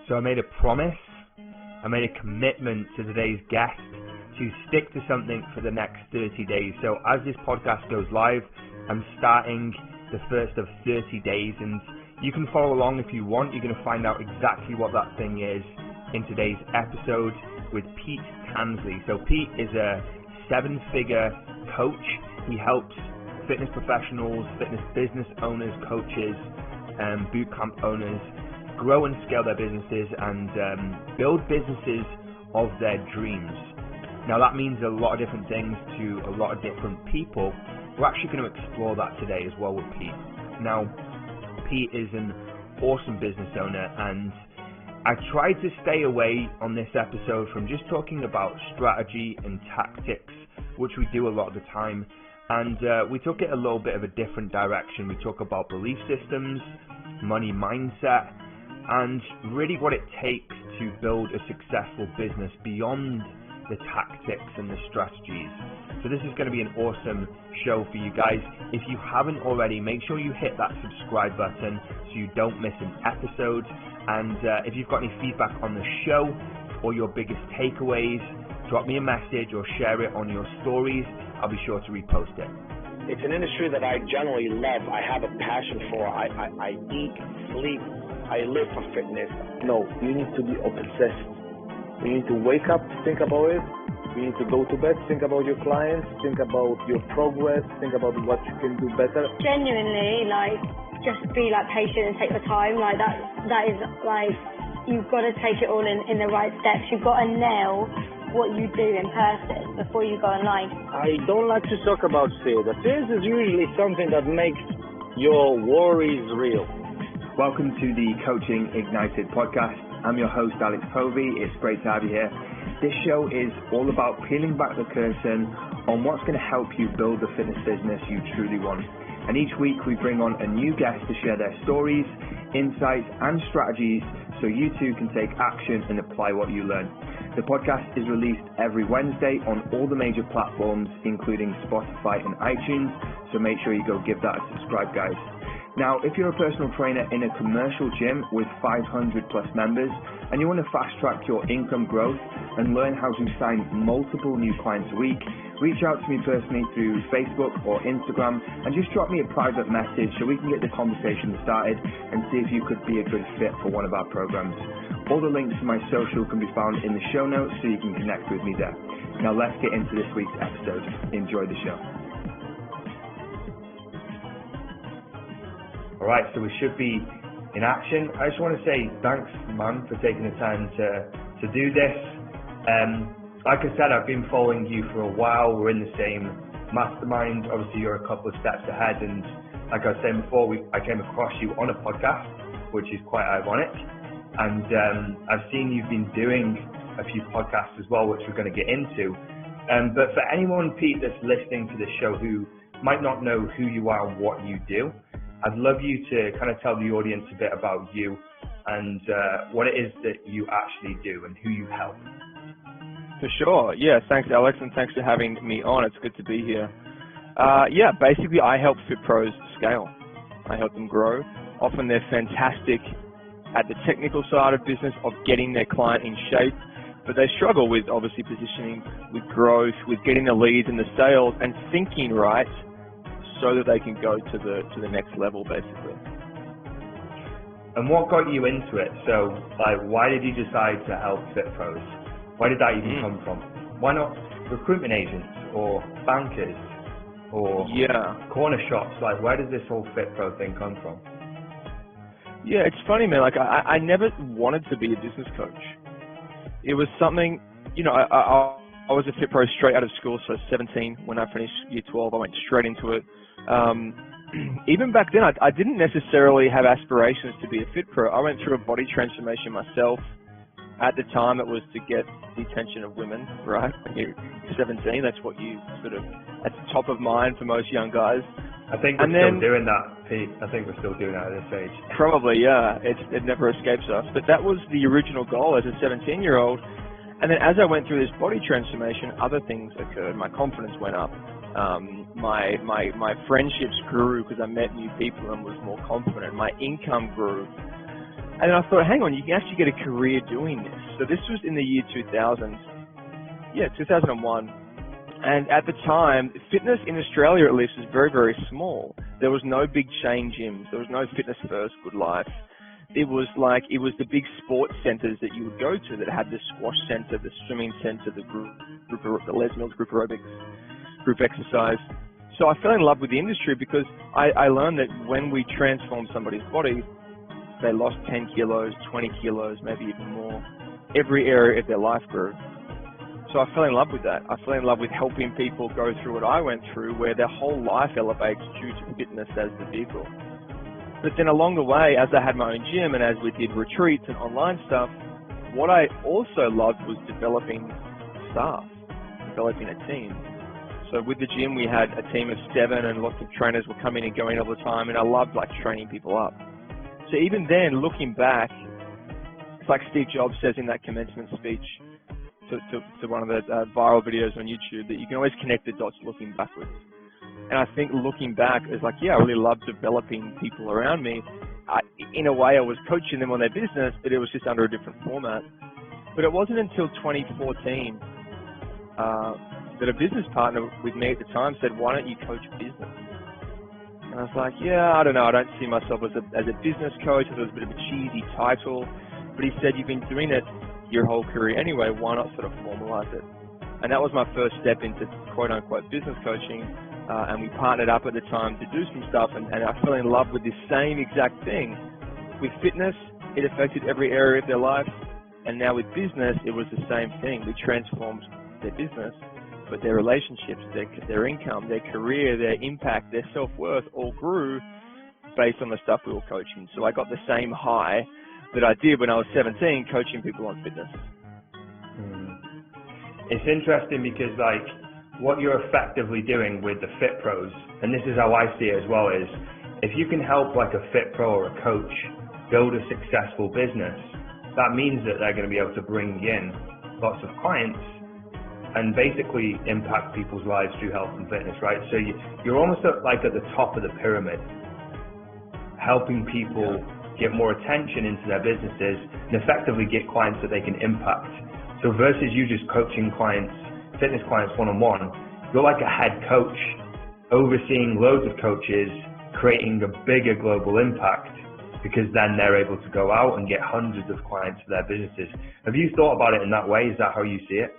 So I made a promise, I made a commitment to today's guest to stick to something for the next 30 days. So as this podcast goes live, I'm starting the first of 30 days, and you can follow along if you want. You're going to find out exactly what that thing is in today's episode with Pete Tansley. So Pete is a 7-figure coach. He helps fitness professionals, fitness business owners, coaches, boot camp owners grow and scale their businesses and build businesses of their dreams. Now that means a lot of different things to a lot of different people. We're actually going to explore that today as well with Pete. Now, Pete is an awesome business owner, and I tried to stay away on this episode from just talking about strategy and tactics, which we do a lot of the time, and we took it a little bit of a different direction. We talk about belief systems, money mindset, and really what it takes to build a successful business beyond the tactics and the strategies. So this is going to be an awesome show for you guys. If you haven't already, make sure you hit that subscribe button so you don't miss an episode. And if you've got any feedback on the show or your biggest takeaways, drop me a message or share it on your stories. I'll be sure to repost it. It's an industry that I generally love. I have a passion for. I eat, sleep, I live for fitness. No, you need to be obsessed. You need to wake up, think about it. You need to go to bed, think about your clients, think about your progress, think about what you can do better. Genuinely, just be patient and take your time. That is you've got to take it all in the right steps. You've got to nail what you do in person before you go online. I don't like to talk about fear. The fear is usually something that makes your worries real. Welcome to the Coaching Ignited podcast. I'm your host, Alex Povey. It's great to have you here. This show is all about peeling back the curtain on what's going to help you build the fitness business you truly want. And each week we bring on a new guest to share their stories, insights, and strategies so you too can take action and apply what you learn. The podcast is released every Wednesday on all the major platforms, including Spotify and iTunes, so make sure you go give that a subscribe, guys. Now, if you're a personal trainer in a commercial gym with 500 plus members and you want to fast track your income growth and learn how to sign multiple new clients a week, reach out to me personally through Facebook or Instagram and just drop me a private message so we can get the conversation started and see if you could be a good fit for one of our programs. All the links to my social can be found in the show notes so you can connect with me there. Now let's get into this week's episode. Enjoy the show. Alright, so we should be in action. I just want to say thanks, man, for taking the time to do this. Like I said, I've been following you for a while. We're in the same mastermind. Obviously, you're a couple of steps ahead. And like I was saying before, I came across you on a podcast, which is quite ironic. And I've seen you've been doing a few podcasts as well, which we're going to get into. But for anyone, Pete, that's listening to this show who might not know who you are and what you do, I'd love you to kind of tell the audience a bit about you and what it is that you actually do and who you help. For sure. Yeah, thanks, Alex, and thanks for having me on. It's good to be here. Basically, I help fit pros scale. I help them grow. Often they're fantastic at the technical side of business of getting their client in shape, but they struggle with obviously positioning, with growth, with getting the leads and the sales and thinking right, so that they can go to the next level, basically. And what got you into it? So, why did you decide to help fit pros? Where did that even come from? Why not recruitment agents or bankers or corner shops? Where does this whole fit pro thing come from? Yeah, it's funny, man. I never wanted to be a business coach. It was something, I was a fit pro straight out of school, so 17 when I finished year 12, I went straight into it. Even back then, I didn't necessarily have aspirations to be a fit pro. I went through a body transformation myself. At the time, it was to get the attention of women, right? When you're 17, that's what you that's top of mind for most young guys. I think we're still doing that, Pete. I think we're still doing that at this age. Probably, yeah. It never escapes us. But that was the original goal as a 17-year-old. And then as I went through this body transformation, other things occurred. My confidence went up. My friendships grew because I met new people and was more confident. My income grew. And then I thought, hang on, you can actually get a career doing this. So this was in the year 2000. Yeah, 2001. And at the time, fitness in Australia at least was very, very small. There was no big chain gyms. There was no Fitness First, Good Life. It was the big sports centres that you would go to that had the squash centre, the swimming centre, the Les Mills group aerobics, group exercise. So I fell in love with the industry because I learned that when we transform somebody's body, they lost 10 kilos, 20 kilos, maybe even more. Every area of their life grew. So I fell in love with that. I fell in love with helping people go through what I went through, where their whole life elevates due to fitness as the vehicle. But then along the way, as I had my own gym and as we did retreats and online stuff, what I also loved was developing staff, developing a team. So with the gym, we had a team of 7 and lots of trainers were coming and going all the time, and I loved like training people up. So even then, looking back, it's like Steve Jobs says in that commencement speech to one of the viral videos on YouTube, that you can always connect the dots looking backwards. And I think looking back is like, yeah, I really love developing people around me. In a way, I was coaching them on their business, but it was just under a different format. But it wasn't until 2014 that a business partner with me at the time said, why don't you coach business? And I was like, yeah, I don't know. I don't see myself as a business coach. It was a bit of a cheesy title. But he said, you've been doing it your whole career anyway. Why not sort of formalize it? And that was my first step into quote-unquote business coaching. And we partnered up at the time to do some stuff. And I fell in love with this same exact thing. With fitness, it affected every area of their life. And now with business, it was the same thing. We transformed their business, but their relationships, their income, their career, their impact, their self-worth all grew based on the stuff we were coaching. So I got the same high that I did when I was 17 coaching people on fitness. It's interesting because like what you're effectively doing with the Fit Pros, and this is how I see it as well, is if you can help like a Fit Pro or a coach build a successful business, that means that they're going to be able to bring in lots of clients and basically impact people's lives through health and fitness, right? So you're almost at the top of the pyramid, helping people get more attention into their businesses and effectively get clients that they can impact. So versus you just coaching clients, fitness clients one-on-one, you're like a head coach overseeing loads of coaches, creating a bigger global impact, because then they're able to go out and get hundreds of clients for their businesses. Have you thought about it in that way? Is that how you see it?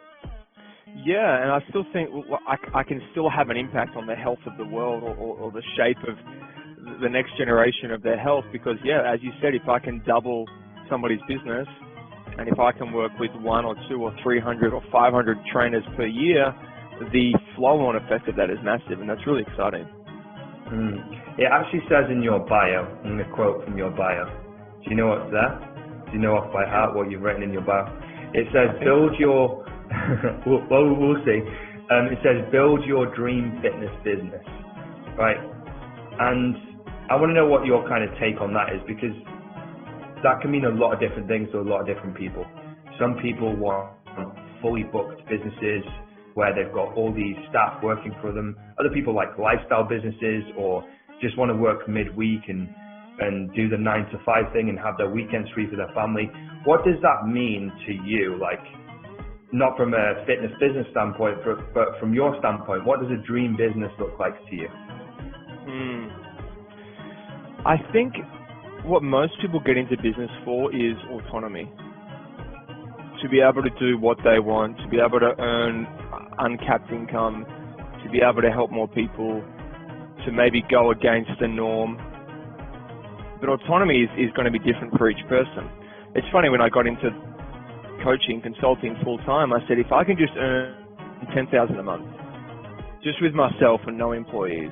Yeah, and I still think I can still have an impact on the health of the world or the shape of the next generation of their health, because, yeah, as you said, if I can double somebody's business and if I can work with 1 or 2 or 300 or 500 trainers per year, the flow-on effect of that is massive, and that's really exciting. It actually says in your bio, I'm going to quote from your bio. Do you know what's there? Do you know off by heart what you've written in your bio? It says, build your... we'll see. It says, build your dream fitness business, right? And I want to know what your kind of take on that is, because that can mean a lot of different things to a lot of different people. Some people want fully booked businesses where they've got all these staff working for them. Other people like lifestyle businesses, or just want to work midweek and do the 9-to-5 thing and have their weekends free for their family. What does that mean to you? Like, not from a fitness business standpoint, but from your standpoint, what does a dream business look like to you? I think what most people get into business for is autonomy. To be able to do what they want, to be able to earn uncapped income, to be able to help more people, to maybe go against the norm. But autonomy is going to be different for each person. It's funny, when I got into coaching, consulting full time, I said, if I can just earn $10,000 a month, just with myself and no employees,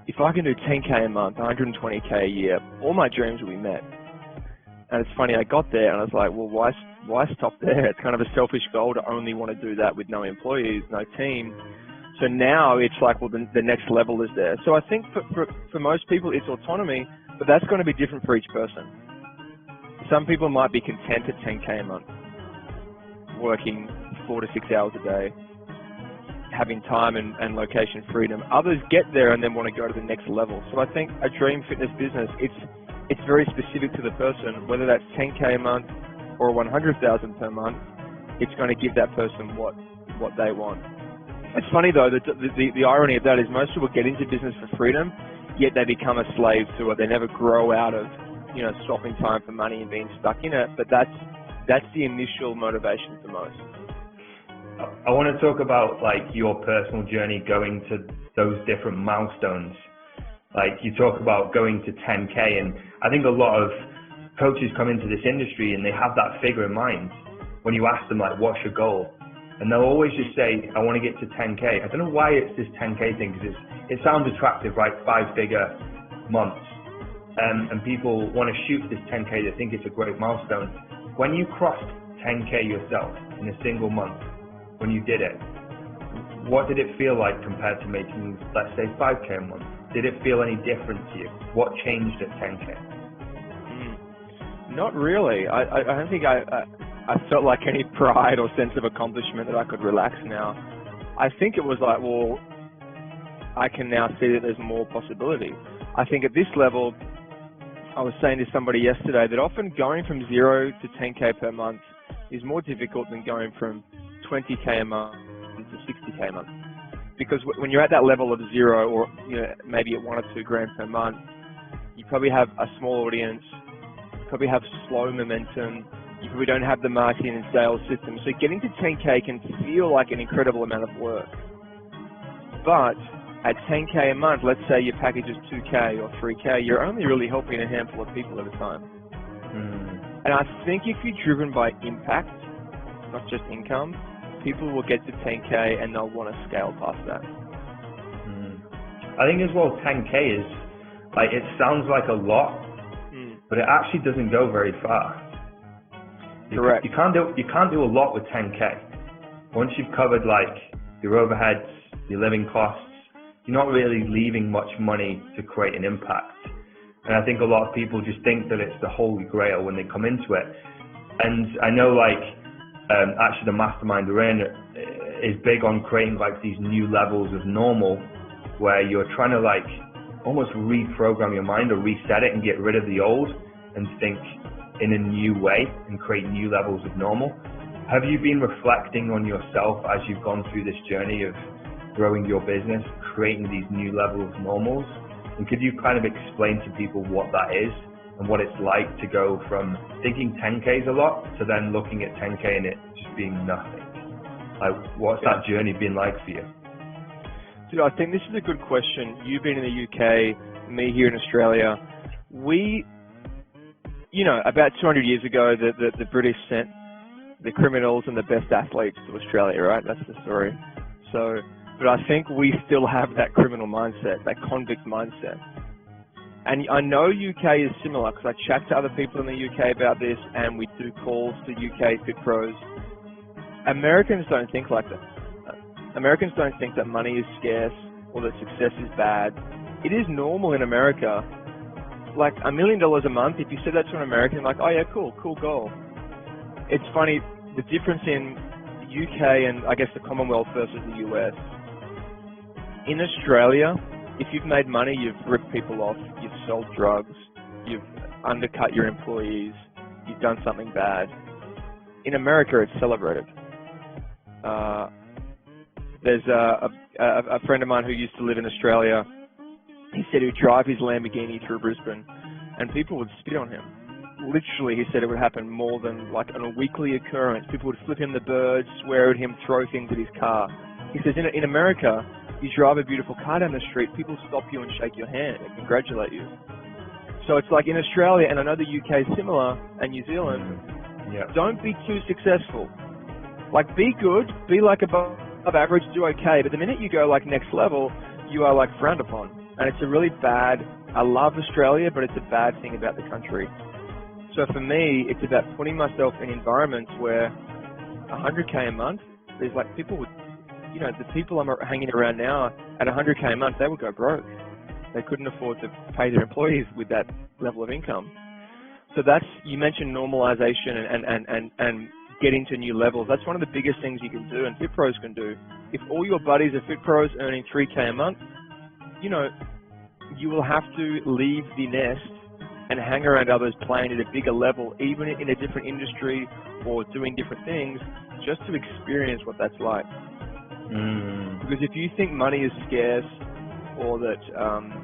if I can do $10K a month, $120K a year, all my dreams will be met. And it's funny, I got there and I was like, well, why stop there? It's kind of a selfish goal to only want to do that with no employees, no team. So now it's like, well, the next level is there. So I think for most people, it's autonomy, but that's going to be different for each person. Some people might be content at $10K a month, working 4 to 6 hours a day, having time and location freedom. Others get there and then want to go to the next level. So I think a dream fitness business, it's very specific to the person, whether that's 10K a month or 100,000 per month. It's going to give that person what they want. It's funny though, the irony of that is most people get into business for freedom, yet they become a slave to it. They never grow out of, swapping time for money and being stuck in it. But that's the initial motivation for most. I want to talk about like your personal journey going to those different milestones. Like you talk about going to 10K, and I think a lot of coaches come into this industry and they have that figure in mind. When you ask them like, what's your goal? And they'll always just say, I want to get to 10K. I don't know why it's this 10K thing, because it sounds attractive, right? 5-figure months. And people want to shoot this 10K. They think it's a great milestone. When you crossed 10K yourself in a single month, when you did it, what did it feel like compared to making, let's say, 5K a month? Did it feel any different to you? What changed at 10K? Not really. I don't think I felt like any pride or sense of accomplishment that I could relax now. I think it was like, well, I can now see that there's more possibility. I think at this level, I was saying to somebody yesterday that often going from 0 to 10K per month is more difficult than going from 20K a month to 60K a month. Because when you're at that level of 0 or maybe at 1 or 2 grand per month, you probably have a small audience, you probably have slow momentum, you probably don't have the marketing and sales system. So getting to 10K can feel like an incredible amount of work. But at 10K a month, let's say your package is 2K or 3K, you're only really helping a handful of people at a time. And I think if you're driven by impact, not just income, people will get to 10K and they'll want to scale past that. I think as well, 10K is, like, it sounds like a lot, but it actually doesn't go very far. Correct. You can't do a lot with 10K. Once you've covered like your overheads, your living costs, you're not really leaving much money to create an impact. And I think a lot of people just think that it's the holy grail when they come into it. And I know like actually the mastermind we're in is big on creating like these new levels of normal, where you're trying to like almost reprogram your mind or reset it and get rid of the old and think in a new way and create new levels of normal. Have you been reflecting on yourself as you've gone through this journey of growing your business, creating these new levels of normals? And could you kind of explain to people what that is and what it's like to go from thinking 10K is a lot to then looking at 10K and it just being nothing? Like, what's that journey been like for you? Dude, I think this is a good question. You've been in the UK, me here in Australia. About 200 years ago, the British sent the criminals and the best athletes to Australia, right? That's the story. But I think we still have that criminal mindset, that convict mindset. And I know UK is similar because I chat to other people in the UK about this, and we do calls to UK fit pros. Americans don't think like that. Americans don't think that money is scarce or that success is bad. It is normal in America. Like $1 million a month, if you said that to an American, like, oh yeah, cool goal. It's funny, the difference in the UK and I guess the Commonwealth versus the US. In Australia, if you've made money, you've ripped people off, you've sold drugs, you've undercut your employees, you've done something bad. In America, it's celebrated. There's a friend of mine who used to live in Australia. He said he would drive his Lamborghini through Brisbane and people would spit on him. Literally, he said it would happen more than like on a weekly occurrence. People would flip him the bird, swear at him, throw things at his car. He says in America, you drive a beautiful car down the street, people stop you and shake your hand and congratulate you. So it's like in Australia, and I know the UK is similar, and New Zealand, don't be too successful. Like be good, be like above average, do okay, but the minute you go like next level, you are like frowned upon. And it's a really bad, I love Australia, but it's a bad thing about the country. So for me, it's about putting myself in environments where 100K a month, there's like people would, the people I'm hanging around now at 100K a month, they would go broke. They couldn't afford to pay their employees with that level of income. So you mentioned normalization and getting to new levels. That's one of the biggest things you can do and fit pros can do. If all your buddies are fit pros earning 3K a month, you will have to leave the nest and hang around others playing at a bigger level, even in a different industry or doing different things, just to experience what that's like. Because if you think money is scarce or that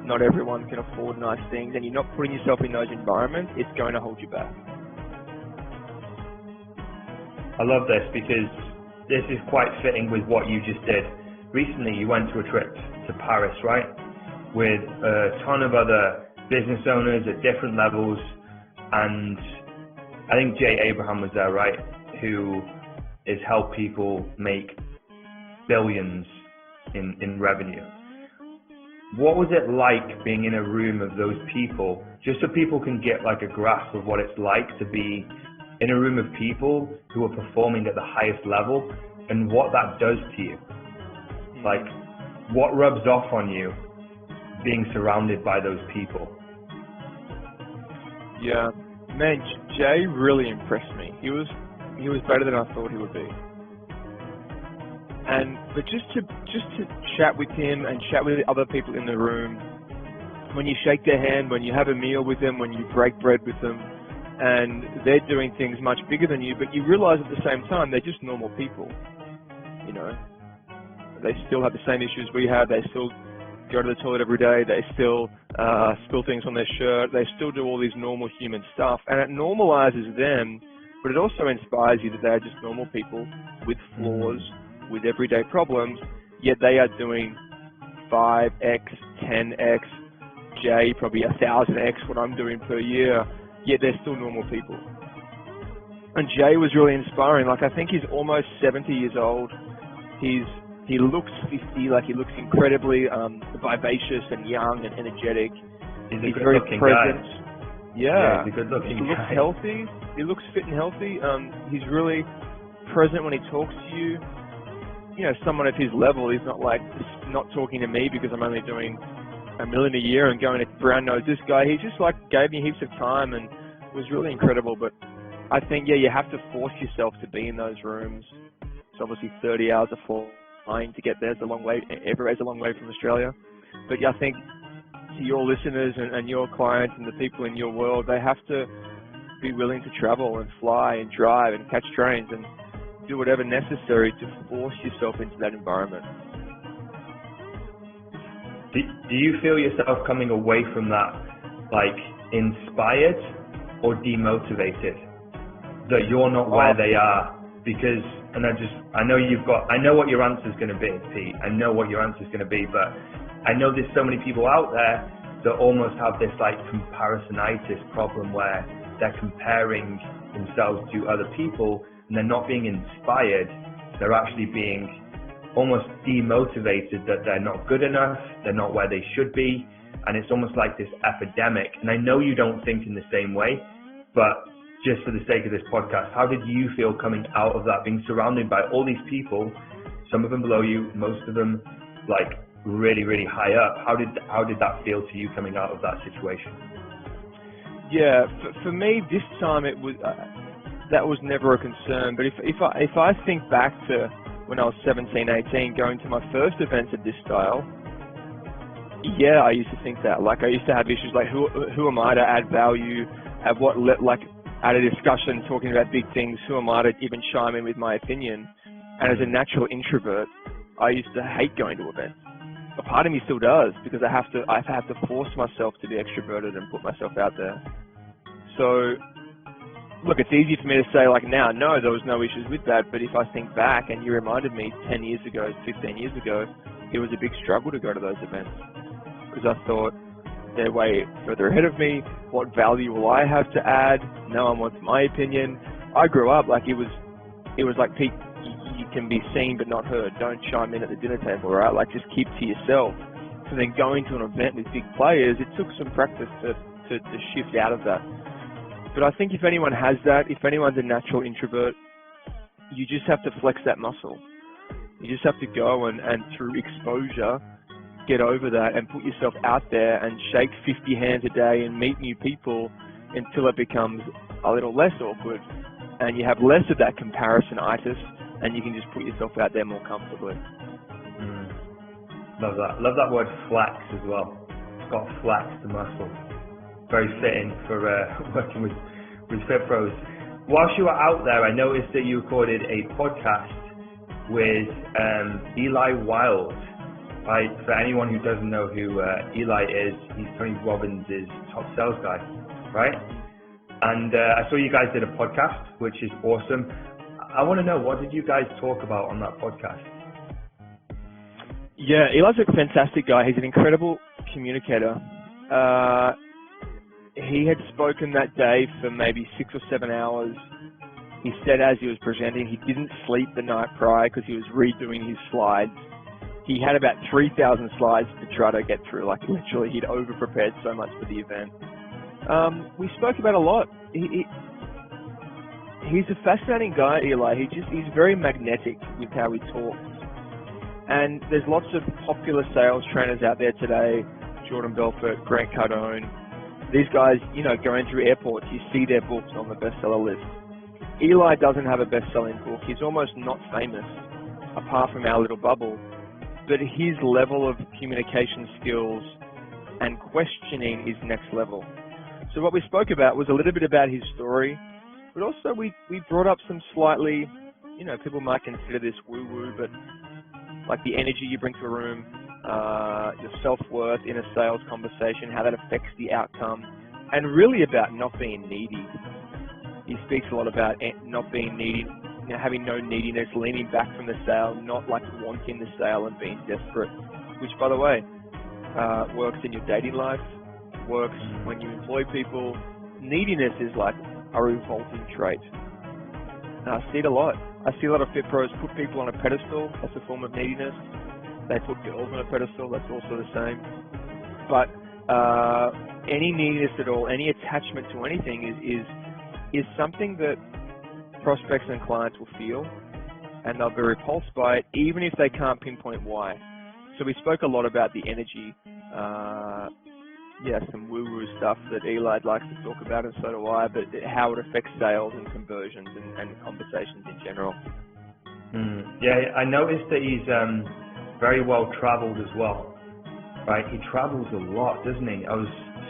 not everyone can afford nice things and you're not putting yourself in those environments, it's going to hold you back. I love this because this is quite fitting with what you just did. Recently you went to a trip to Paris, right? With a ton of other business owners at different levels, and I think Jay Abraham was there, right? Who has helped people make billions in revenue. What was it like being in a room of those people, just so people can get like a grasp of what it's like to be in a room of people who are performing at the highest level and what that does to you? Like, what rubs off on you being surrounded by those people? Yeah, man, Jay really impressed me. He was better than I thought he would be. But just to chat with him and chat with the other people in the room, when you shake their hand, when you have a meal with them, when you break bread with them, and they're doing things much bigger than you, but you realize at the same time they're just normal people. You know, they still have the same issues we have. They still go to the toilet every day. They still spill things on their shirt. They still do all these normal human stuff, and it normalizes them, but it also inspires you that they are just normal people with flaws, with everyday problems, yet they are doing 5x, 10x, Jay probably 1,000x what I'm doing per year, yet they're still normal people. And Jay was really inspiring. Like, I think he's almost 70 years old. He looks 50, like he looks incredibly vivacious and young and energetic. He's very present. Yeah, he's a good looking guy. He looks healthy. He looks fit and healthy. He's really present when he talks to you. You know, someone of his level, he's not like, not talking to me because I'm only doing $1 million a year and going to brown nose this guy. He just like gave me heaps of time and was really incredible. But I think, yeah, you have to force yourself to be in those rooms. It's obviously 30 hours of flying to get there. It's a long way. Everywhere's a long way from Australia. But yeah, I think to your listeners and your clients and the people in your world, they have to be willing to travel and fly and drive and catch trains and do whatever necessary to force yourself into that environment. Do you feel yourself coming away from that like inspired or demotivated that you're not where they are? Because, and I know what your answer is going to be, Pete. I know what your answer is going to be, but I know there's so many people out there that almost have this like comparisonitis problem where they're comparing themselves to other people and they're not being inspired. They're actually being almost demotivated that they're not good enough, they're not where they should be, and it's almost like this epidemic. And I know you don't think in the same way, but just for the sake of this podcast, how did you feel coming out of that, being surrounded by all these people, some of them below you, most of them like really, really high up? How did that feel to you coming out of that situation? Yeah, for me this time it was that was never a concern. But if I think back to when I was 17, 18, going to my first events of this style, yeah, I used to think that. Like, I used to have issues like, who am I to add value? At a discussion talking about big things, who am I to even chime in with my opinion? And as a natural introvert, I used to hate going to events. A part of me still does, because I have to force myself to be extroverted and put myself out there. So, look, it's easy for me to say like now, no, there was no issues with that. But if I think back, and you reminded me 10 years ago, 15 years ago, it was a big struggle to go to those events. Because I thought, they're way further ahead of me. What value will I have to add? No one wants my opinion. I grew up like it was like, Pete, you can be seen but not heard. Don't chime in at the dinner table, right? Like, just keep to yourself. So then going to an event with big players, it took some practice to shift out of that. But I think if anyone has that, if anyone's a natural introvert, you just have to flex that muscle. You just have to go and through exposure, get over that and put yourself out there and shake 50 hands a day and meet new people until it becomes a little less awkward and you have less of that comparisonitis and you can just put yourself out there more comfortably. Love that. Love that word flex as well. It's got flex the muscle. very fitting for working with Fit Pros. Whilst you were out there, I noticed that you recorded a podcast with Eli Wilde. Right? For anyone who doesn't know who Eli is, he's Tony Robbins' top sales guy, right? And I saw you guys did a podcast, which is awesome. I want to know, what did you guys talk about on that podcast? Yeah, Eli's a fantastic guy. He's an incredible communicator. He had spoken that day for maybe 6 or 7 hours. He said as he was presenting, he didn't sleep the night prior because he was redoing his slides. He had about 3,000 slides to try to get through. Like, literally, he'd over-prepared so much for the event. We spoke about a lot. He's a fascinating guy, Eli. He's very magnetic with how he talks. And there's lots of popular sales trainers out there today, Jordan Belfort, Grant Cardone. These guys, going through airports, you see their books on the bestseller list. Eli doesn't have a best-selling book. He's almost not famous, apart from our little bubble. But his level of communication skills and questioning is next level. So what we spoke about was a little bit about his story, but also we brought up some slightly, people might consider this woo-woo, but like the energy you bring to a room, your self-worth in a sales conversation, how that affects the outcome, and really about not being needy. He speaks a lot about not being needy, having no neediness, leaning back from the sale, not like wanting the sale and being desperate, which, by the way, works in your dating life, works when you employ people. Neediness is like a revolting trait. And I see it a lot. I see a lot of Fit Pros put people on a pedestal. That's a form of neediness. They put girls on a pedestal. That's also the same. But any neediness at all, any attachment to anything is something that prospects and clients will feel, and they'll be repulsed by it, even if they can't pinpoint why. So we spoke a lot about the energy, some woo-woo stuff that Eli likes to talk about, and so do I, but how it affects sales and conversions and conversations in general. Yeah, I noticed that he's very well traveled as well, right? He travels a lot, doesn't he? I was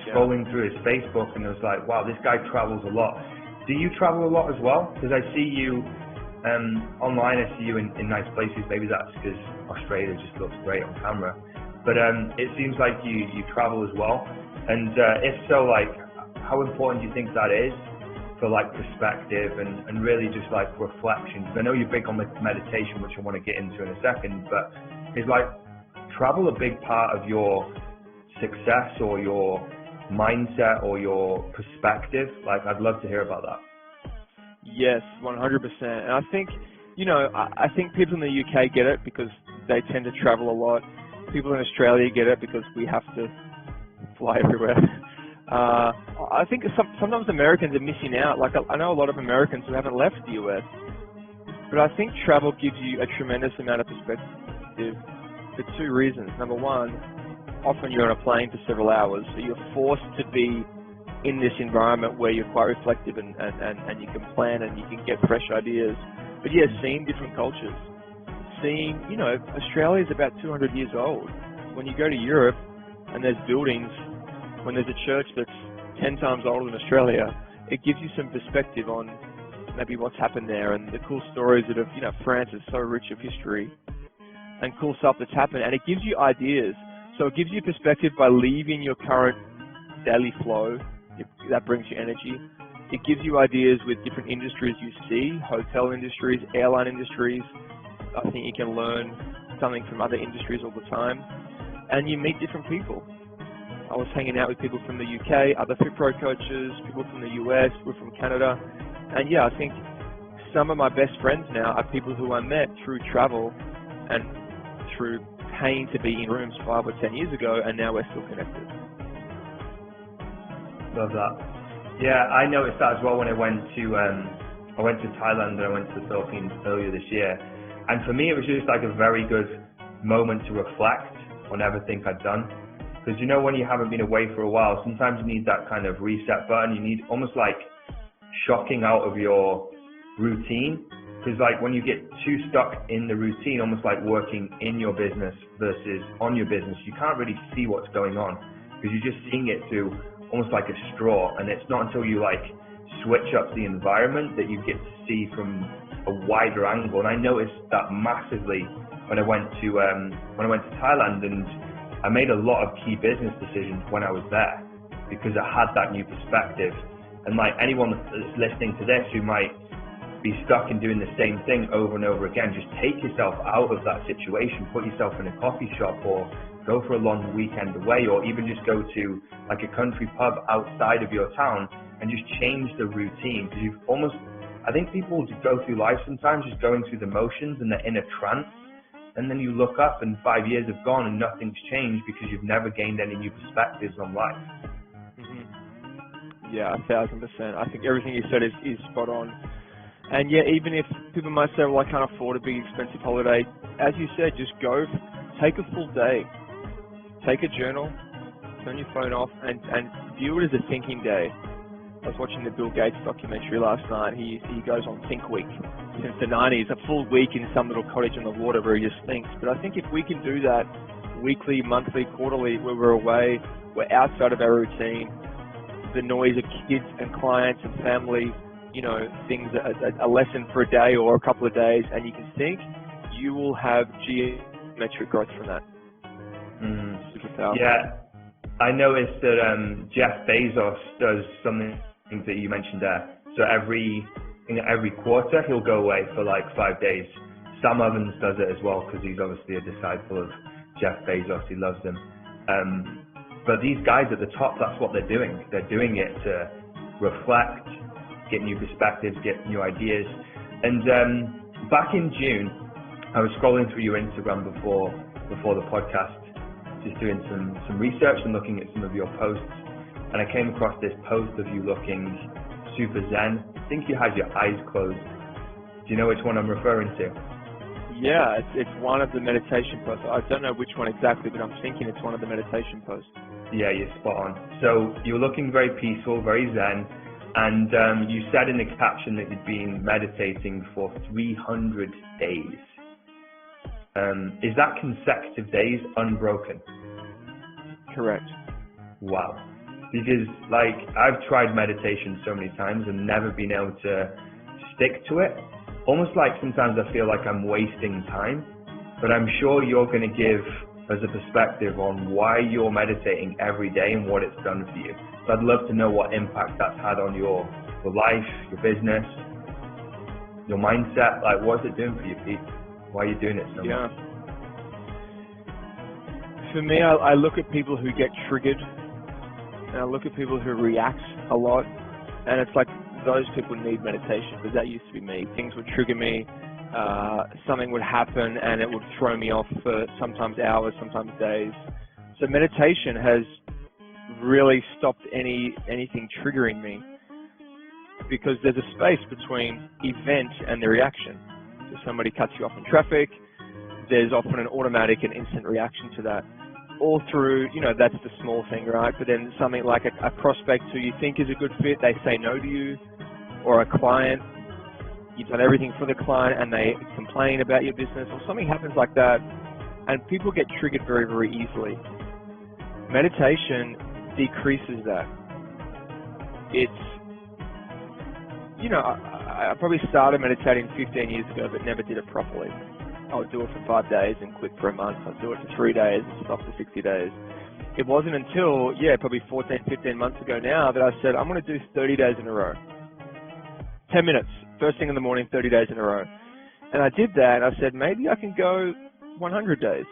scrolling through his Facebook and I was like, wow, this guy travels a lot. Do you travel a lot as well? Because I see you online, I see you in nice places. Maybe that's because Australia just looks great on camera. But it seems like you travel as well. And if so, like, how important do you think that is for like perspective and really just like reflection? Because I know you're big on meditation, which I want to get into in a second, but is like travel a big part of your success or your mindset or your perspective? Like, I'd love to hear about that. Yes, 100%. And I think, I think people in the UK get it because they tend to travel a lot. People in Australia get it because we have to fly everywhere. I think sometimes Americans are missing out. Like, I know a lot of Americans who haven't left the US, but I think travel gives you a tremendous amount of perspective for two reasons. Number one, often you're on a plane for several hours, so you're forced to be in this environment where you're quite reflective and you can plan and you can get fresh ideas. But yeah, seeing different cultures. Seeing, Australia's about 200 years old. When you go to Europe and there's buildings, when there's a church that's 10 times older than Australia, it gives you some perspective on maybe what's happened there and the cool stories that have, France is so rich of history and cool stuff that's happened, and it gives you ideas. So it gives you perspective by leaving your current daily flow. That brings you energy. It gives you ideas with different industries you see, hotel industries, airline industries. I think you can learn something from other industries all the time. And you meet different people. I was hanging out with people from the UK, other Fit Pro coaches, people from the US, people from Canada. And yeah, I think some of my best friends now are people who I met through travel and through paying to be in rooms 5 or 10 years ago, and now we're still connected. Love that. Yeah, I noticed that as well when I went to Thailand and I went to the Philippines earlier this year. And for me, it was just like a very good moment to reflect on everything I'd done. Because when you haven't been away for a while, sometimes you need that kind of reset button. You need almost like shocking out of your routine. Because like when you get too stuck in the routine, almost like working in your business versus on your business, you can't really see what's going on because you're just seeing it through almost like a straw, and it's not until you like switch up the environment that you get to see from a wider angle. And I noticed that massively when I went to Thailand, and I made a lot of key business decisions when I was there because I had that new perspective. And like anyone that's listening to this who might be stuck in doing the same thing over and over again, just take yourself out of that situation, put yourself in a coffee shop, or go for a long weekend away, or even just go to like a country pub outside of your town and just change the routine. Because you've almost, I think people just go through life sometimes just going through the motions and they're in a trance, and then you look up and 5 years have gone and nothing's changed because you've never gained any new perspectives on life. Yeah, 1,000%. I think everything you said is spot on. And yeah, even if people might say, well, I can't afford a big expensive holiday, as you said, just go, take a full day, take a journal, turn your phone off, and view it as a thinking day. I was watching the Bill Gates documentary last night. He goes on Think Week since the 90s, a full week in some little cottage on the water where he just thinks. But I think if we can do that weekly, monthly, quarterly, where we're away, we're outside of our routine, the noise of kids and clients and family, you know, things, a lesson for a day or a couple of days, and you can think, you will have geometric growth from that. Super powerful. Yeah, I noticed that Jeff Bezos does something that you mentioned there. So every quarter he'll go away for like 5 days. Sam Evans does it as well because he's obviously a disciple of Jeff Bezos. He loves him. But these guys at the top, that's what they're doing. They're doing it to reflect, get new perspectives, get new ideas. And back in June, I was scrolling through your Instagram before the podcast, just doing some research and looking at some of your posts. And I came across this post of you looking super zen. I think you had your eyes closed. Do you know which one I'm referring to? Yeah, it's one of the meditation posts. I don't know which one exactly, but I'm thinking it's one of the meditation posts. Yeah, you're spot on. So you're looking very peaceful, very zen. And you said in the caption that you'd been meditating for 300 days. Is that consecutive days unbroken? Correct. Wow. Because like I've tried meditation so many times and never been able to stick to it. Almost like sometimes I feel like I'm wasting time. But I'm sure you're going to give us a perspective on why you're meditating every day and what it's done for you. So I'd love to know what impact that's had on your life, your business, your mindset. Like, what's it doing for you, Pete? Why are you doing it so much? For me, I look at people who get triggered, and I look at people who react a lot, and it's like those people need meditation, because that used to be me. Things would trigger me, something would happen, and it would throw me off for sometimes hours, sometimes days. So meditation has really stopped anything triggering me, because there's a space between event and the reaction. So somebody cuts you off in traffic, there's often an automatic and instant reaction to that. All through, that's the small thing, right? But then something like a prospect who you think is a good fit, they say no to you, or a client, you've done everything for the client and they complain about your business, or something happens like that, and people get triggered very, very easily. Meditation decreases that. It's, I probably started meditating 15 years ago, but never did it properly. I would do it for 5 days and quit for a month. I'd do it for 3 days and stop for 60 days. It wasn't until, probably 14, 15 months ago now that I said, I'm going to do 30 days in a row. 10 minutes, first thing in the morning, 30 days in a row. And I did that, and I said, maybe I can go 100 days.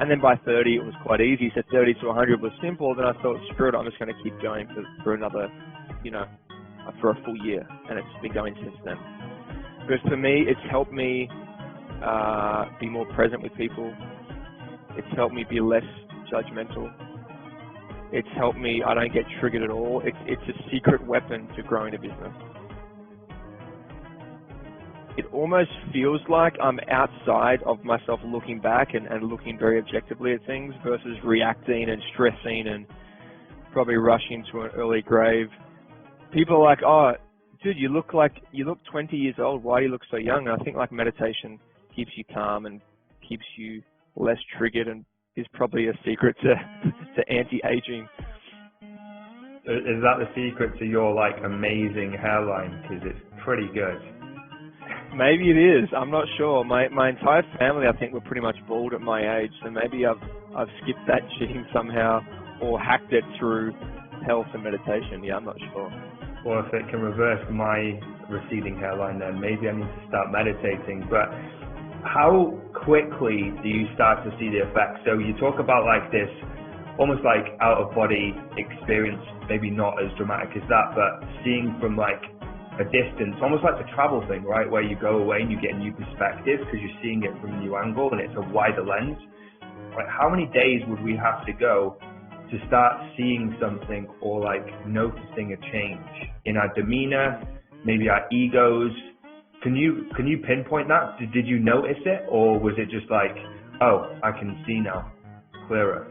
And then by 30, it was quite easy. So 30 to 100 was simple. Then I thought, screw it, I'm just going to keep going for another, for a full year. And it's been going since then. But for me, it's helped me be more present with people. It's helped me be less judgmental. It's helped me, I don't get triggered at all. It's a secret weapon to growing a business. It almost feels like I'm outside of myself looking back and looking very objectively at things versus reacting and stressing and probably rushing to an early grave. People are like, oh, dude, you look 20 years old. Why do you look so young? And I think like meditation keeps you calm and keeps you less triggered, and is probably a secret to anti-aging. Is that the secret to your like amazing hairline? Because it's pretty good. Maybe it is. I'm not sure. My entire family, I think, were pretty much bald at my age, so maybe I've skipped that gene somehow or hacked it through health and meditation. Yeah, I'm not sure. Well, if it can reverse my receding hairline, then maybe I need to start meditating. But how quickly do you start to see the effects? So you talk about like this, almost like out of body experience, maybe not as dramatic as that, but seeing from like a distance, almost like the travel thing, right? Where you go away and you get a new perspective because you're seeing it from a new angle and it's a wider lens. Like how many days would we have to go to start seeing something or like noticing a change in our demeanor, maybe our egos? Can you pinpoint that? Did you notice it, or was it just like, oh, I can see now clearer?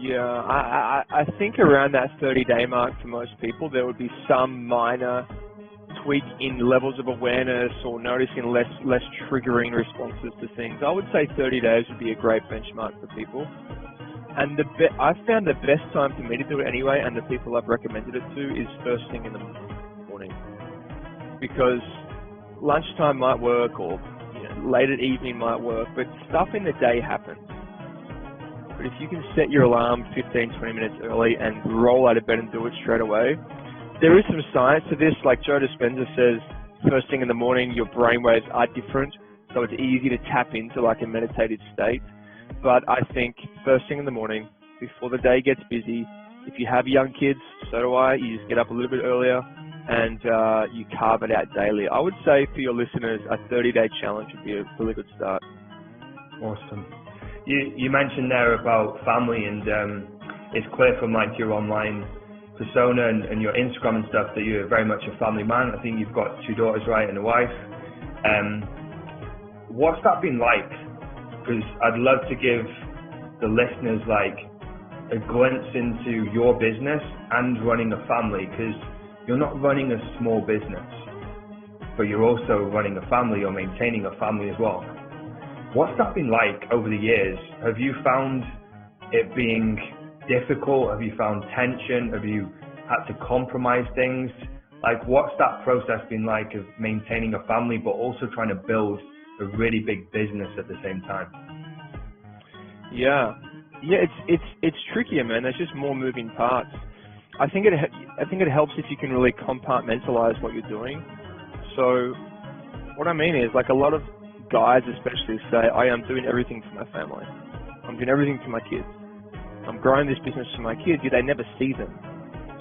Yeah, I think around that 30-day mark for most people, there would be some minor tweak in levels of awareness or noticing less triggering responses to things. I would say 30 days would be a great benchmark for people. And I've found the best time for me to do it anyway, and the people I've recommended it to, is first thing in the morning. Because lunchtime might work, or late at evening might work, but stuff in the day happens. But if you can set your alarm 15, 20 minutes early and roll out of bed and do it straight away, there is some science to this. Like Joe Dispenza says, first thing in the morning, your brainwaves are different, so it's easy to tap into like a meditative state. But I think first thing in the morning, before the day gets busy, if you have young kids, so do I, you just get up a little bit earlier and you carve it out daily. I would say for your listeners, a 30-day challenge would be a really good start. Awesome. You mentioned there about family, and it's clear from like your online persona and your Instagram and stuff that you're very much a family man. I think you've got 2 daughters, right, and a wife. What's that been like? Because I'd love to give the listeners like a glimpse into your business and running a family, because you're not running a small business, but you're also running a family or maintaining a family as well. What's that been like over the years? Have you found it being difficult? Have you found tension? Have you had to compromise things? Like, what's that process been like of maintaining a family but also trying to build a really big business at the same time? Yeah, it's trickier, man. There's just more moving parts. I think it helps if you can really compartmentalize what you're doing. So what I mean is, like, a lot of guys especially say, I am doing everything for my family. I'm doing everything for my kids. I'm growing this business for my kids, yet they never see them.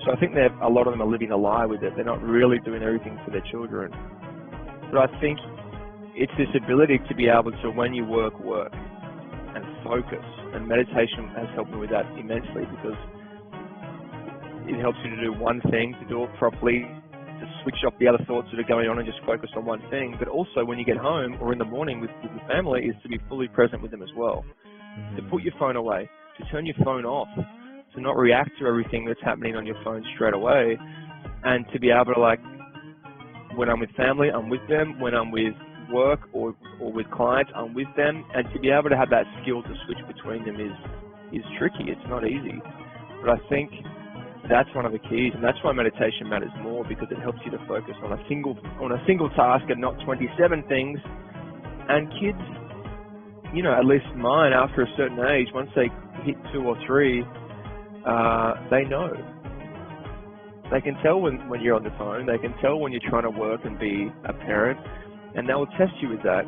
So I think a lot of them are living a lie with it. They're not really doing everything for their children. But I think it's this ability to be able to, when you work and focus. And meditation has helped me with that immensely, because it helps you to do one thing, to do it properly, to switch off the other thoughts that are going on and just focus on one thing. But also when you get home or in the morning with your family, is to be fully present with them as well. Mm-hmm. To put your phone away, to turn your phone off, to not react to everything that's happening on your phone straight away, and to be able to, like, when I'm with family, I'm with them. When I'm with work or with clients, I'm with them. And to be able to have that skill to switch between them is tricky. It's not easy. But I think that's one of the keys, and that's why meditation matters more, because it helps you to focus on a single task and not 27 things. And kids, at least mine, after a certain age, once they hit 2 or 3, they know. They can tell when you're on the phone. They can tell when you're trying to work and be a parent, and they will test you with that.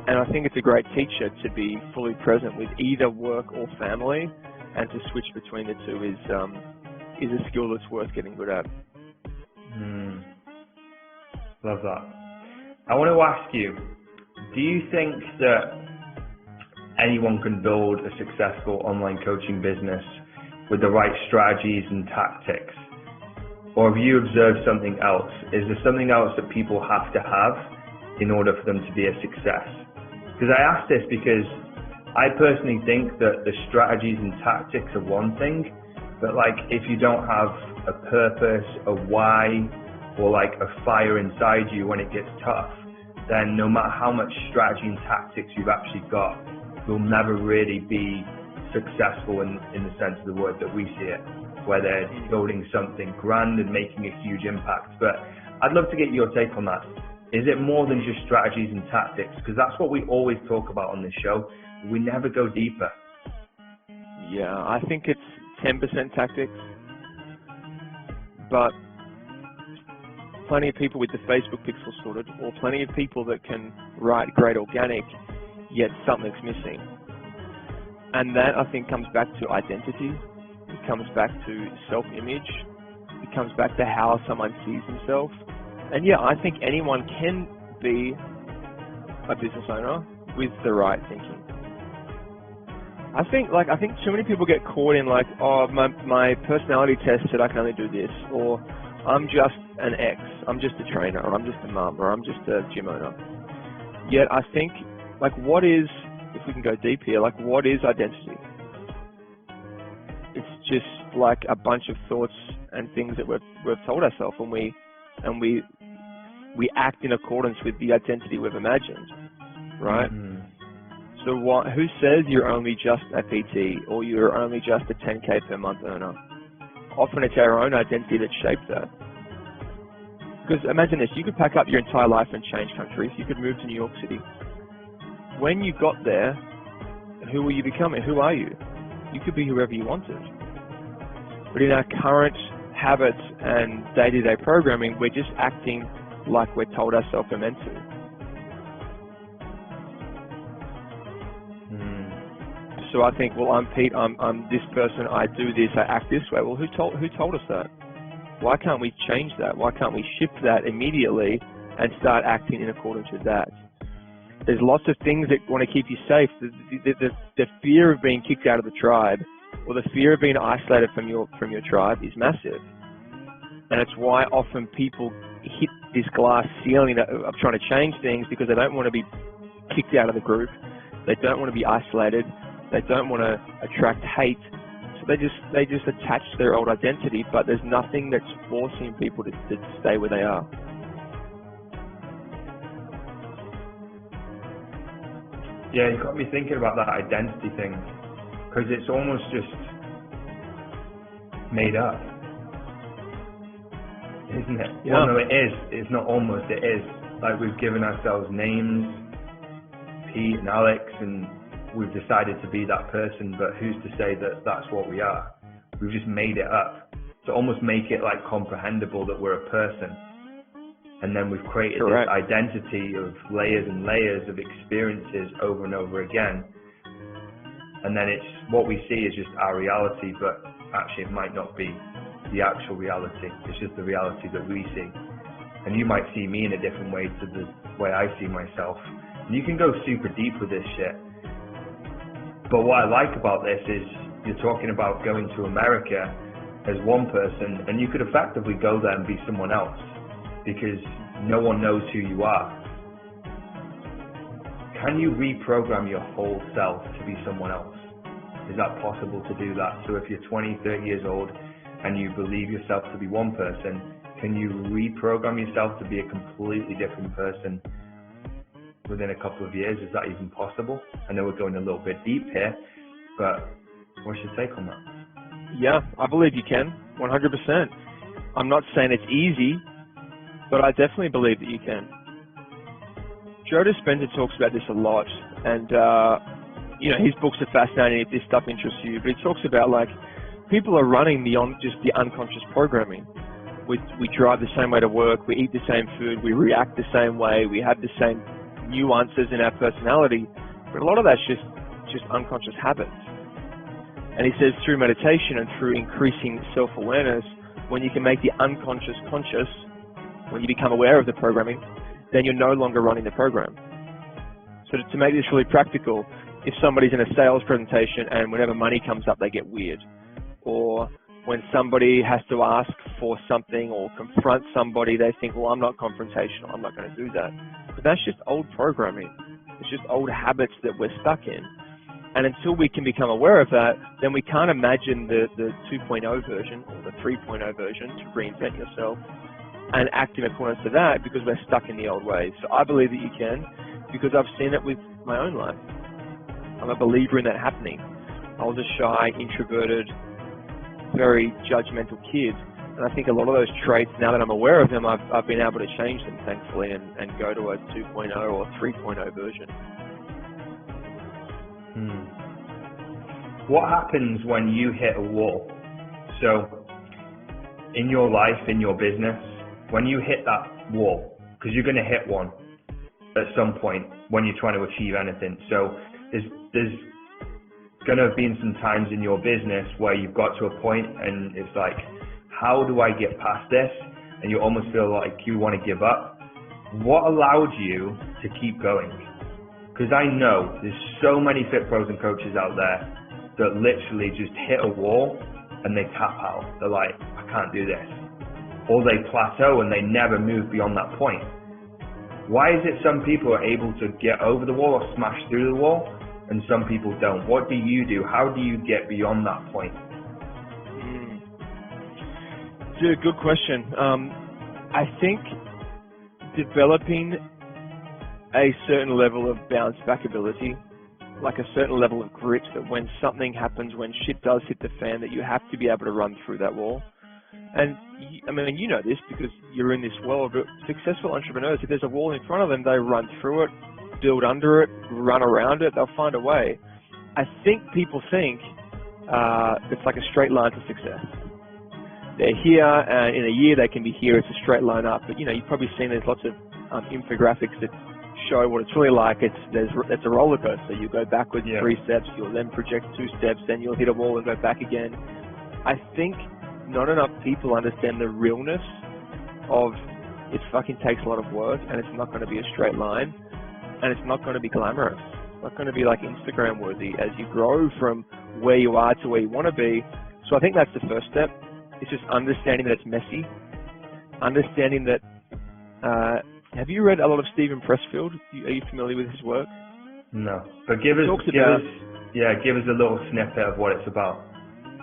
And I think it's a great teacher to be fully present with either work or family, and to switch between the two is a skill that's worth getting good at. Love that. I want to ask you, do you think that anyone can build a successful online coaching business with the right strategies and tactics? Or have you observed something else? Is there something else that people have to have in order for them to be a success? Because I ask this because I personally think that the strategies and tactics are one thing, but like if you don't have a purpose, a why, or like a fire inside you when it gets tough, then no matter how much strategy and tactics you've actually got, you'll never really be successful in the sense of the word that we see it. where they're building something grand and making a huge impact. But I'd love to get your take on that. Is it more than just strategies and tactics? Because that's what we always talk about on this show. We never go deeper. Yeah, I think it's 10% tactics, but plenty of people with the Facebook pixel sorted, or plenty of people that can write great organic, yet something's missing. And that, I think, comes back to identity. It comes back to self-image. It comes back to how someone sees themselves. And yeah, I think anyone can be a business owner with the right thinking. I think too many people get caught in like, oh, my personality test said I can only do this, or I'm just an X, I'm just a trainer, or I'm just a mum, or I'm just a gym owner. Yet I think, like, what is, if we can go deep here, like, what is identity? It's just like a bunch of thoughts and things that we've told ourselves, and we act in accordance with the identity we've imagined, right? Mm-hmm. So who says you're only just a PT, or you're only just a 10K per month earner? Often it's our own identity that shapes that. Because imagine this, you could pack up your entire life and change countries. You could move to New York City. When you got there, who were you becoming? Who are you? You could be whoever you wanted. But in our current habits and day-to-day programming, we're just acting like we're told ourselves we're meant to. So I think, well, I'm Pete, I'm this person, I do this, I act this way. Well, who told us that? Why can't we change that? Why can't we shift that immediately and start acting in accordance with that? There's lots of things that want to keep you safe. The fear of being kicked out of the tribe, or the fear of being isolated from your tribe, is massive. And it's why often people hit this glass ceiling of trying to change things, because they don't want to be kicked out of the group. They don't want to be isolated. They don't want to attract hate. So they just attach their old identity, but there's nothing that's forcing people to stay where they are. Yeah, you got me thinking about that identity thing, because it's almost just made up, isn't it? Yeah. Well, no, it is. It's not almost, it is. Like, we've given ourselves names, Pete and Alex, and we've decided to be that person, but who's to say that that's what we are? We've just made it up to almost make it like comprehensible that we're a person. And then we've created Correct. This identity of layers and layers of experiences over and over again. And then it's what we see is just our reality, but actually it might not be the actual reality. It's just the reality that we see. And you might see me in a different way to the way I see myself. And you can go super deep with this shit. But what I like about this is you're talking about going to America as one person, and you could effectively go there and be someone else, because no one knows who you are. Can you reprogram your whole self to be someone else? Is that possible to do that? So if you're 20, 30 years old and you believe yourself to be one person, can you reprogram yourself to be a completely different person within a couple of years? Is that even possible? I know we're going a little bit deep here, but what's your take on that? Yeah, I believe you can, 100%. I'm not saying it's easy, but I definitely believe that you can. Joe Dispenza talks about this a lot, and his books are fascinating if this stuff interests you, but he talks about, like, people are running beyond just the unconscious programming. We drive the same way to work, we eat the same food, we react the same way, we have the same nuances in our personality, but a lot of that's just unconscious habits. And he says through meditation and through increasing self-awareness, when you can make the unconscious conscious, when you become aware of the programming, then you're no longer running the program. So to make this really practical, if somebody's in a sales presentation and whenever money comes up they get weird, or when somebody has to ask for something or confront somebody, they think, well, I'm not confrontational, I'm not going to do that. But that's just old programming. It's just old habits that we're stuck in. And until we can become aware of that, then we can't imagine the 2.0 version or the 3.0 version to reinvent yourself and act in accordance to that, because we're stuck in the old ways. So I believe that you can, because I've seen it with my own life. I'm a believer in that happening. I was a shy, introverted, very judgmental kid. And I think a lot of those traits, now that I'm aware of them, I've been able to change them, thankfully, and go to a 2.0 or 3.0 version. What happens when you hit a wall? So, in your life, in your business, when you hit that wall, because you're going to hit one at some point when you're trying to achieve anything. So, there's going to have been some times in your business where you've got to a point and it's like, how do I get past this? And you almost feel like you want to give up. What allowed you to keep going? Because I know there's so many fit pros and coaches out there that literally just hit a wall and they tap out. They're like, I can't do this. Or they plateau and they never move beyond that point. Why is it some people are able to get over the wall or smash through the wall and some people don't? What do you do? How do you get beyond that point? It's a good question. I think developing a certain level of bounce back ability, like a certain level of grit, that when something happens, when shit does hit the fan, that you have to be able to run through that wall. And I mean, you know this because you're in this world, but successful entrepreneurs, if there's a wall in front of them, they run through it, build under it, run around it, they'll find a way. I think people think it's like a straight line to success. They're here, and in a year they can be here, it's a straight line up. But, you know, you've probably seen there's lots of infographics that show what it's really like. It's a roller coaster. You go backwards 3 steps, you'll then project 2 steps, then you'll hit a wall and go back again. I think not enough people understand the realness of it fucking takes a lot of work, and it's not going to be a straight line, and it's not going to be glamorous. It's not going to be like Instagram worthy as you grow from where you are to where you want to be. So I think that's the first step. It's just understanding that it's messy, understanding that, have you read a lot of Stephen Pressfield? Are you familiar with his work? No, but give us a little snippet of what it's about.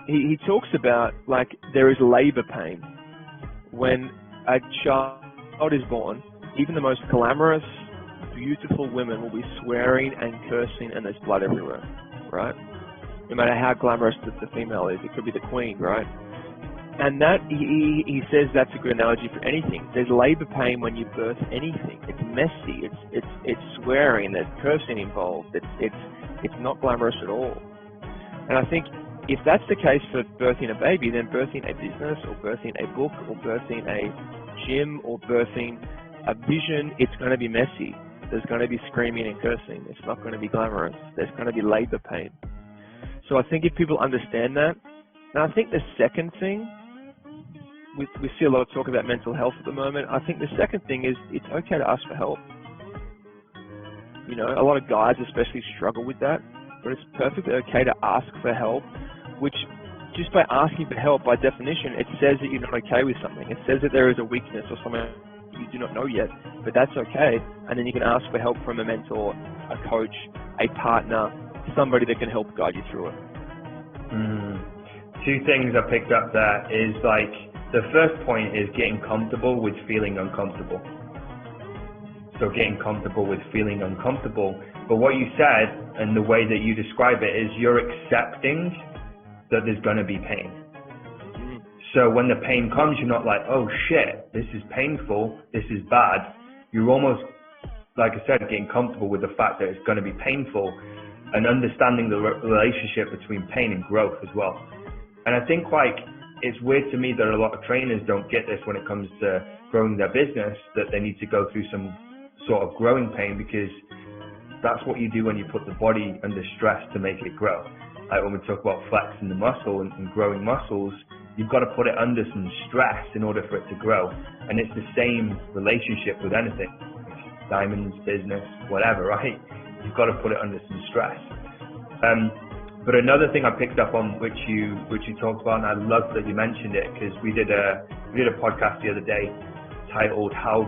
He talks about, like, there is labor pain. When a child is born, even the most glamorous, beautiful women will be swearing and cursing and there's blood everywhere, right? No matter how glamorous the female is, it could be the queen, right? And that, he says that's a good analogy for anything. There's labor pain when you birth anything. It's messy. It's swearing. There's cursing involved. It's not glamorous at all. And I think if that's the case for birthing a baby, then birthing a business or birthing a book or birthing a gym or birthing a vision, it's going to be messy. There's going to be screaming and cursing. It's not going to be glamorous. There's going to be labor pain. So I think if people understand that, and I think the second thing, we see a lot of talk about mental health at the moment. I think the second thing is it's okay to ask for help. You know, a lot of guys especially struggle with that, but it's perfectly okay to ask for help, which just by asking for help, by definition, it says that you're not okay with something. It says that there is a weakness or something you do not know yet, but that's okay. And then you can ask for help from a mentor, a coach, a partner, somebody that can help guide you through it. 2 things I picked up there is, like, the first point is getting comfortable with feeling uncomfortable. So getting comfortable with feeling uncomfortable. But what you said and the way that you describe it is you're accepting that there's going to be pain. So when the pain comes, you're not like, oh shit, this is painful, this is bad. You're almost, like I said, getting comfortable with the fact that it's going to be painful and understanding the relationship between pain and growth as well. And I think, like, it's weird to me that a lot of trainers don't get this when it comes to growing their business, that they need to go through some sort of growing pain, because that's what you do when you put the body under stress to make it grow. Like when we talk about flexing the muscle and growing muscles, you've got to put it under some stress in order for it to grow. And it's the same relationship with anything. Diamonds, business, whatever, right? You've got to put it under some stress. But another thing I picked up on, which you talked about, and I love that you mentioned it, because we did a podcast the other day titled "How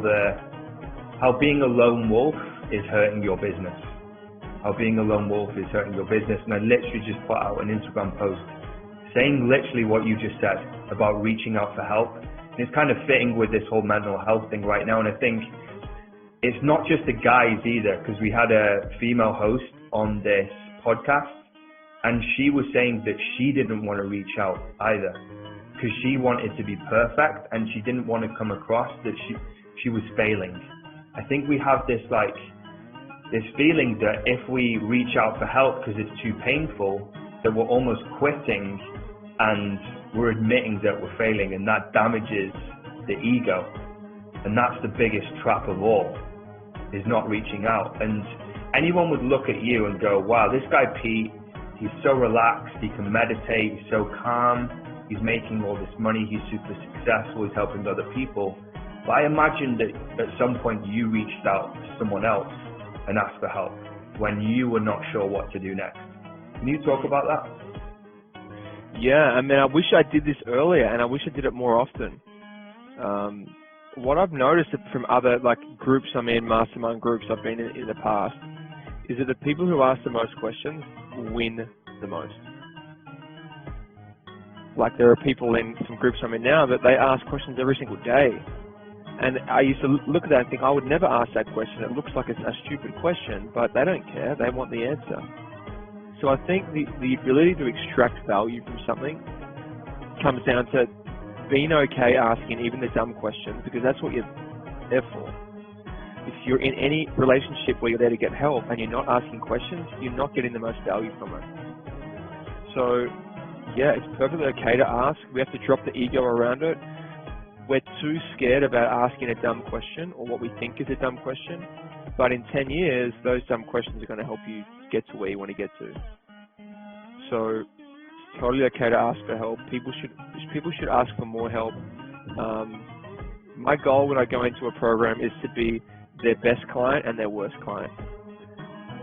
Being a Lone Wolf is Hurting Your Business." How being a lone wolf is hurting your business, and I literally just put out an Instagram post saying literally what you just said about reaching out for help. And it's kind of fitting with this whole mental health thing right now, and I think it's not just the guys either, because we had a female host on this podcast. And she was saying that she didn't want to reach out either because she wanted to be perfect and she didn't want to come across that she was failing. I think we have this feeling that if we reach out for help because it's too painful, that we're almost quitting and we're admitting that we're failing, and that damages the ego. And that's the biggest trap of all, is not reaching out. And anyone would look at you and go, wow, this guy Pete, he's so relaxed, he can meditate, he's so calm, he's making all this money, he's super successful, he's helping other people. But I imagine that at some point you reached out to someone else and asked for help when you were not sure what to do next. Can you talk about that? Yeah, I mean, I wish I did this earlier, and I wish I did it more often. What I've noticed from other groups I'm in, mastermind groups I've been in the past, is that the people who ask the most questions win the most. Like, there are people in some groups I'm in now that they ask questions every single day. And I used to look at that and think, I would never ask that question. It looks like it's a stupid question, but they don't care. They want the answer. So I think the ability to extract value from something comes down to being okay asking even the dumb questions, because that's what you're there for. If you're in any relationship where you're there to get help and you're not asking questions, you're not getting the most value from it. So yeah, it's perfectly okay to ask. We have to drop the ego around it. We're too scared about asking a dumb question or what we think is a dumb question. But in 10 years, those dumb questions are going to help you get to where you want to get to. So it's totally okay to ask for help. People should ask for more help. My goal when I go into a program is to be their best client and their worst client.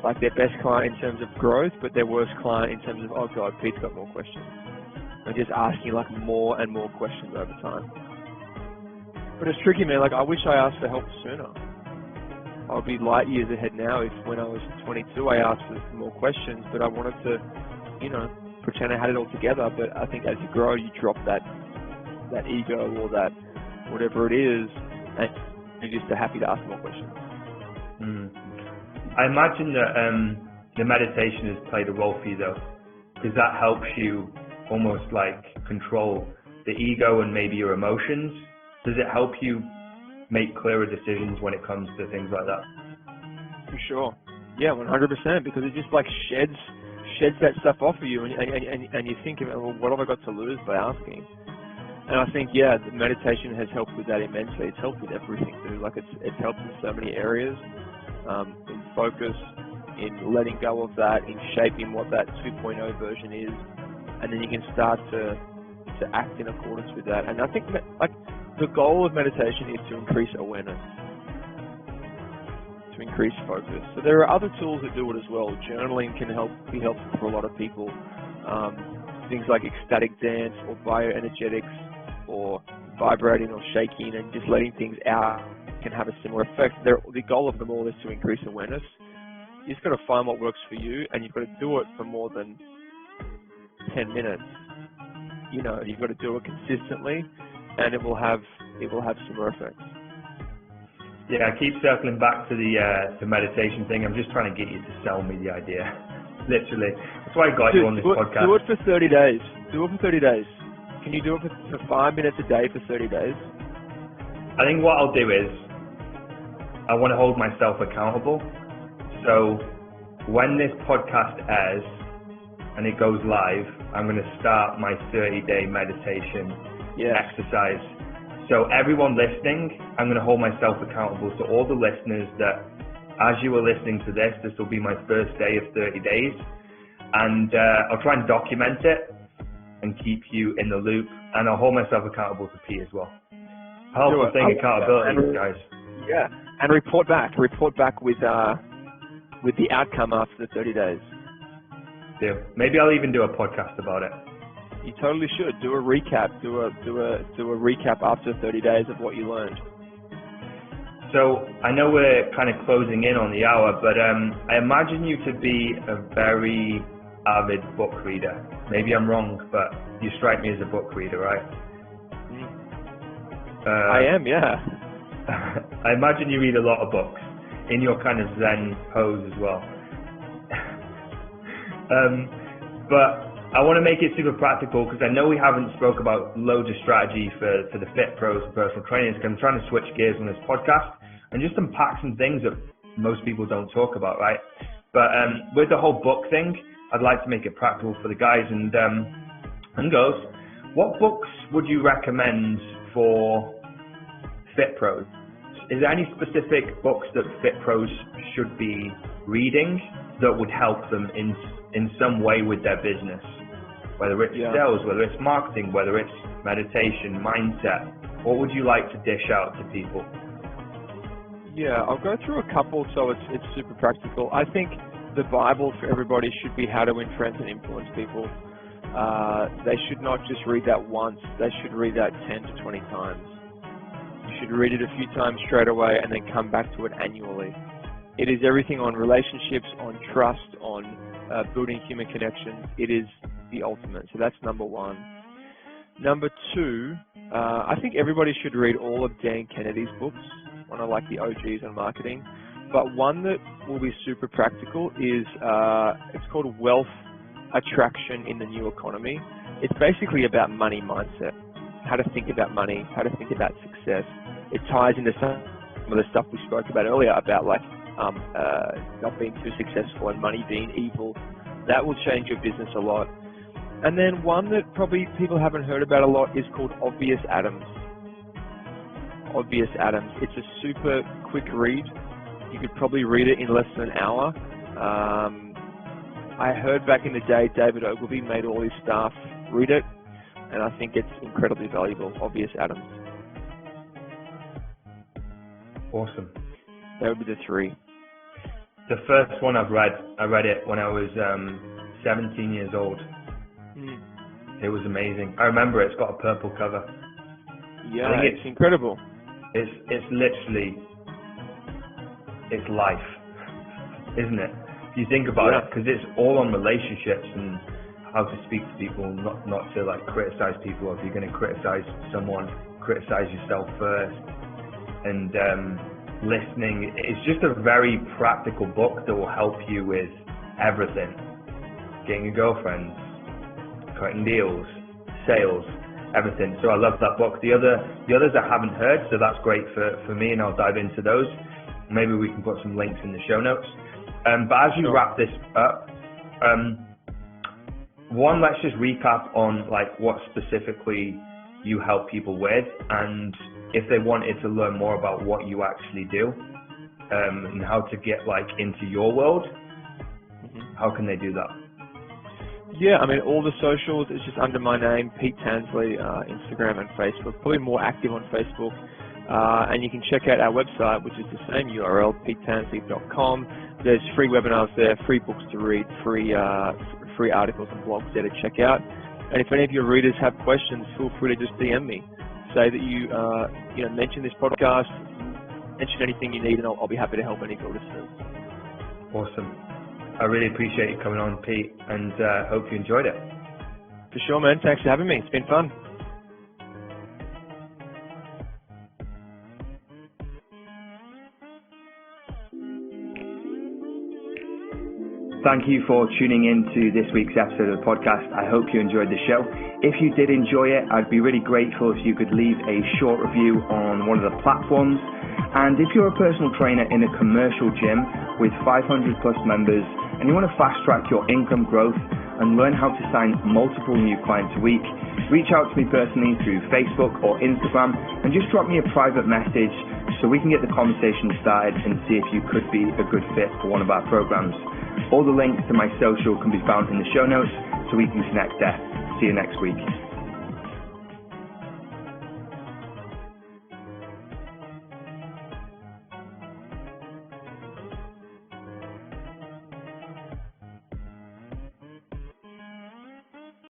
Like, their best client in terms of growth, but their worst client in terms of, oh God, Pete's got more questions. And just asking more and more questions over time. But it's tricky, man. I wish I asked for help sooner. I would be light years ahead now if when I was 22 I asked for more questions, but I wanted to, pretend I had it all together. But I think as you grow, you drop that ego or that whatever it is, and you're just happy to ask more questions. I imagine that the meditation has played a role for you though, because that helps you almost control the ego and maybe your emotions. Does it help you make clearer decisions when it comes to things like that? For sure. Yeah, 100%, because it just sheds that stuff off of you, and you think, well, what have I got to lose by asking? And I think, yeah, the meditation has helped with that immensely. It's helped with everything, dude. It's helped in so many areas, in focus, in letting go of that, in shaping what that 2.0 version is, and then you can start to act in accordance with that. And I think, the goal of meditation is to increase awareness, to increase focus. So there are other tools that do it as well. Journaling can be helpful for a lot of people. Things like ecstatic dance or bioenergetics or vibrating or shaking and just letting things out can have a similar effect. The goal of them all is to increase awareness. You just got to find what works for you, and you've got to do it for more than 10 minutes. You've got to do it consistently, and it will have similar effects. Yeah, I keep circling back to the meditation thing. I'm just trying to get you to sell me the idea. Literally. That's why I got you on this podcast. Do it for 30 days. Do it for 30 days. Can you do it for 5 minutes a day for 30 days? I think what I'll do is I want to hold myself accountable. So when this podcast airs and it goes live, I'm going to start my 30-day meditation exercise. So everyone listening, I'm going to hold myself accountable to all the listeners that as you are listening to this will be my first day of 30 days. And I'll try and document it and keep you in the loop. And I'll hold myself accountable to Pete as well. Powerful thing, accountability, guys. Yeah, and report back with the outcome after the 30 days. Deal. Maybe I'll even do a podcast about it. You totally should. Do a recap. Do a recap after 30 days of what you learned. So I know we're kind of closing in on the hour, but I imagine you to be a very avid book reader. Maybe I'm wrong, but you strike me as a book reader, right? I am, yeah. I imagine you read a lot of books in your kind of Zen pose as well. But I want to make it super practical because I know we haven't spoke about loads of strategy for the fit pros and personal trainers. I'm trying to switch gears on this podcast and just unpack some things that most people don't talk about, right? But with the whole book thing, I'd like to make it practical for the guys and girls. What books would you recommend for fit pros? Is there any specific books that fit pros should be reading that would help them in some way with their business? Whether it's sales, whether it's marketing, whether it's meditation, mindset, what would you like to dish out to people? Yeah, I'll go through a couple so it's super practical. I think the Bible for everybody should be How to Win Friends and Influence People. They should not just read that once, they should read that 10 to 20 times. You should read it a few times straight away and then come back to it annually. It is everything on relationships, on trust, on building human connections. It is the ultimate. So that's number one. Number two, I think everybody should read all of Dan Kennedy's books, one of like the OGs on marketing. But one that will be super practical is, it's called Wealth Attraction in the New Economy. It's basically about money mindset, how to think about money, how to think about success. It ties into some of the stuff we spoke about earlier about like not being too successful and money being evil. That will change your business a lot. And then one that probably people haven't heard about a lot is called Obvious Atoms. Obvious Atoms. It's a super quick read. You could probably read it in less than an hour. I heard back in the day David Ogilvy made all his staff read it, and I think it's incredibly valuable. Obvious Atoms. Awesome. That would be the three. The first one I read it when I was 17 years old. It was amazing. I remember it's got a purple cover. Yeah, it's incredible. It's literally, it's life, isn't it? If you think about it, because it's all on relationships and how to speak to people, not to like criticize people. If you're going to criticize someone, criticize yourself first. And listening, it's just a very practical book that will help you with everything. Getting a girlfriend, cutting deals, sales, everything. So I love that book. The others I haven't heard, so that's great for me, and I'll dive into those. Maybe we can put some links in the show notes. But as you wrap this up, one, let's just recap on like what specifically you help people with, and if they wanted to learn more about what you actually do, and how to get like into your world, how can they do that? Yeah, I mean, all the socials, it's just under my name, Pete Tansley, Instagram and Facebook, probably more active on Facebook. And you can check out our website, which is the same URL, petetansley.com. There's free webinars there, free books to read, free articles and blogs there to check out. And if any of your readers have questions, feel free to just DM me. Say that you mention this podcast, mention anything you need, and I'll be happy to help any of your listeners. Awesome. I really appreciate you coming on, Pete, and hope you enjoyed it. For sure, man. Thanks for having me. It's been fun. Thank you for tuning in to this week's episode of the podcast. I hope you enjoyed the show. If you did enjoy it, I'd be really grateful if you could leave a short review on one of the platforms. And if you're a personal trainer in a commercial gym with 500 plus members and you want to fast track your income growth and learn how to sign multiple new clients a week, reach out to me personally through Facebook or Instagram and just drop me a private message so we can get the conversation started and see if you could be a good fit for one of our programs. All the links to my social can be found in the show notes, so we can connect there. See you next week.